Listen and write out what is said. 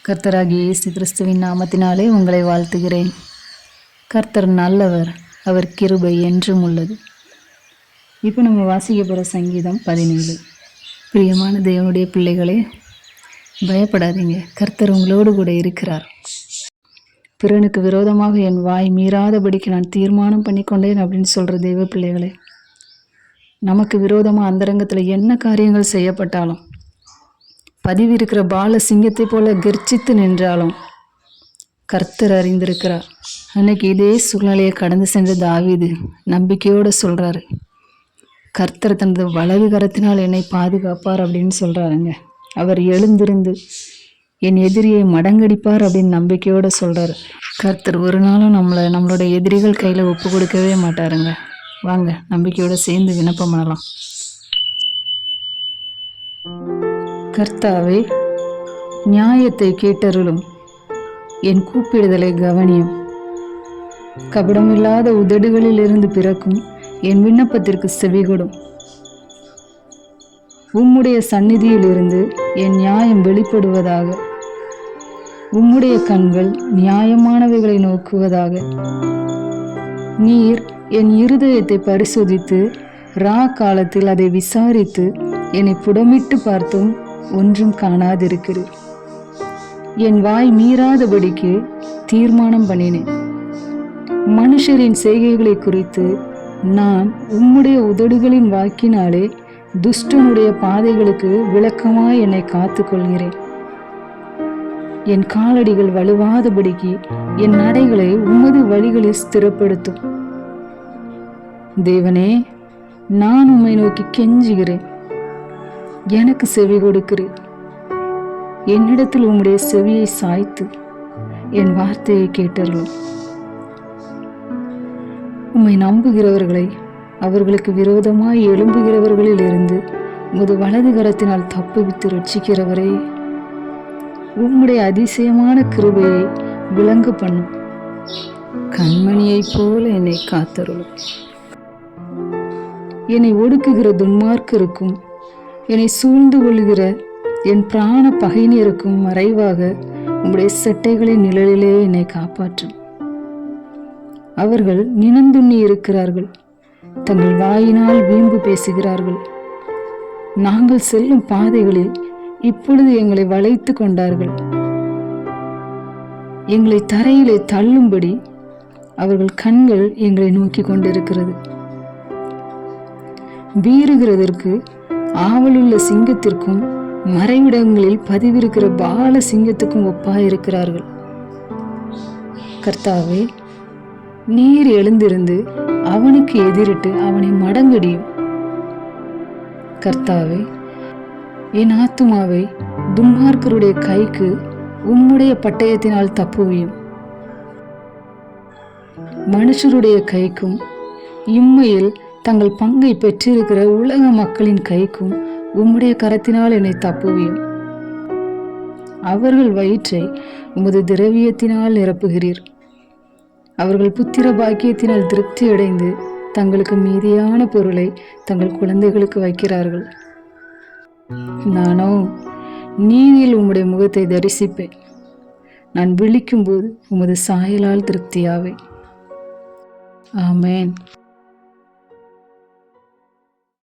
கர்த்தராகிய இயேசு கிறிஸ்துவின் நாமத்தினாலே உங்களை வாழ்த்துகிறேன். கர்த்தர் நல்லவர், அவர் கிருபை என்றும் உள்ளது. இப்போ நம்ம வாசிக்க போகிற சங்கீதம் 17. பிரியமான தேவனுடைய பிள்ளைகளே, பயப்படாதீங்க, கர்த்தர் உங்களோடு கூட இருக்கிறார். பிறனுக்கு விரோதமாக என் வாய் மீறாதபடிக்கு நான் தீர்மானம் பண்ணிக்கொண்டேன் அப்படின்னு சொல்கிற தெய்வ பிள்ளைகளே, நமக்கு விரோதமாக அந்தரங்கத்தில் என்ன காரியங்கள் செய்யப்பட்டாலும், பதிவிருக்கிற பால சிங்கத்தை போல கர்ச்சித்து நின்றாலும் கர்த்தர் அறிந்திருக்கிறார். அன்னைக்கு இதே சூழ்நிலையை கடந்து சென்ற தாவீது நம்பிக்கையோடு சொல்கிறாரு, கர்த்தர் தனது வலது கரத்தினால் என்னை பாதுகாப்பார் அப்படின்னு சொல்கிறாருங்க. அவர் எழுந்திருந்து என் எதிரியை மடங்கடிப்பார் அப்படின்னு நம்பிக்கையோடு சொல்கிறார். கர்த்தர் ஒரு நாளும் நம்மளோட எதிரிகள் கையில் ஒப்பு கொடுக்கவே மாட்டாருங்க. வாங்க நம்பிக்கையோடு சேர்ந்து விண்ணப்பம் பண்ணலாம். கர்த்தாவே, நியாயத்தை கேட்டருளும், என் கூப்பிடுதலை கவனியும். கபடமில்லாத உதடுகளில் இருந்து பிறக்கும் என் விண்ணப்பத்திற்கு செவிகொடும். உம்முடைய சந்நிதியில் இருந்து என் நியாயம் வெளிப்படுவதாக. உம்முடைய கண்கள் நியாயமானவைகளை நோக்குவதாக. நீர் என் இருதயத்தை பரிசோதித்து ரா காலத்தில் அதை விசாரித்து என்னை புடமிட்டு பார்த்தும் ஒன்றும் காணாதிருக்கிறேன். என் வாய் மீறாதபடிக்கு தீர்மானம் பண்ணினேன். மனுஷரின் செய்கைகளை குறித்து நான் உம்முடைய உதடுகளின் வாக்கினாலே துஷ்டனுடைய பாதைகளுக்கு விளக்கமாய் என்னை காத்து கொள்கிறேன். என் காலடிகள் வலுவாதபடிக்கு என் நடைகளை உமது வழிகளில் ஸ்திரப்படுத்தும். தேவனே, நான் உம்மை நோக்கி கெஞ்சுகிறேன், எனக்கு செவி கொடுக்கிறேன். என்னிடத்தில் உம்முடைய செவியை சாய்த்து என் வார்த்தையை கேட்டருளும். உம்மை நம்புகிறவர்களை அவர்களுக்கு விரோதமாய் எழும்புகிறவர்களில் இருந்து உமது வலது கரத்தினால் தப்புவித்து ரட்சிக்கிறவரே, உம்முடைய அதிசயமான கிருபையை விளங்க பண்ணும். கண்மணியைப் போல என்னை காத்தருளும். என்னை ஒடுக்குகிற துன்மார்க்கருக்கும் என்னை சூழ்ந்து கொள்கிற என் பிராண பகைஞருக்கும் மறைவாக உம்முடைய செட்டைகளின் நிழலிலே என்னை காப்பாற்றும். அவர்கள் நினந்துண்ணி இருக்கிறார்கள், தங்கள் வாயினால் வீம்பு பேசுகிறார்கள். நாங்கள் செல்லும் பாதைகளில் இப்பொழுது எங்களை வளைத்து கொண்டார்கள். எங்களை தரையிலே தள்ளும்படி அவர்கள் கண்கள் எங்களை நோக்கி கொண்டிருக்கிறது. வீறுகிறதற்கு ஆவலுள்ள சிங்கத்திற்கும் மறைவிடங்களில் பதிவிருக்கிற பால சிங்கத்துக்கும் ஒப்பாயிருக்கிறார்கள். கர்த்தாவே, நீர் எழுந்திருந்து அவனுக்கு எதிரிட்டு அவனை மடங்கடியும். கர்த்தாவே, என் ஆத்துமாவை துன்மார்க்கருடைய கைக்கு உம்முடைய பட்டயத்தினால் தப்புவியும். மனுஷருடைய கைக்கும் இம்மையில் தங்கள் பங்கை பெற்றிருக்கிற உலக மக்களின் கைக்கும் உம்முடைய கரத்தினால் என்னை தப்புவியும். அவர்கள் வயிற்றை உமது திரவியத்தினால் நிரப்புகிறீர். அவர்கள் புத்திர பாக்கியத்தினால் திருப்தி அடைந்து தங்களுக்கு மீதியான பொருளை தங்கள் குழந்தைகளுக்கு வைக்கிறார்கள். நானோ நீதியில் உம்முடைய முகத்தை தரிசிப்பேன். நான் விழிக்கும் போது உமது சாயலால் திருப்தியாவேன். ஆமேன்.